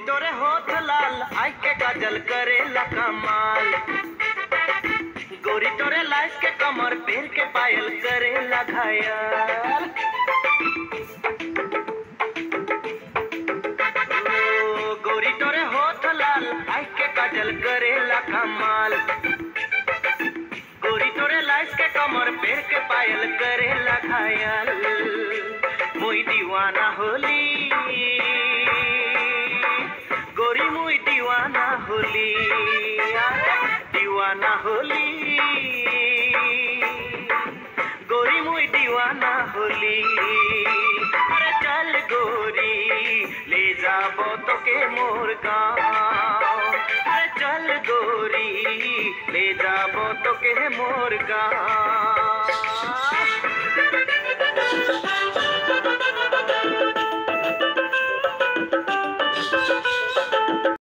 तोरे होठ लाल आई के काजल करेला कमाल। गोरी तोरे लाइस के कमर पैर के पायल करेला घायल। गोरी तोरे होठ लाल आई के काजल करेला कमाल। गोरी तोरे लाइस के कमर पैर के पायल करेला घायल। मुई दीवाना होली गोरी मुई दीवाना होली दीवाना होली गोरी मुई दीवाना होली। अरे चल गोरी ले जाबो तो के मोर गाँव। अरे चल गोरी ले जाबो तो के मोर गाँव।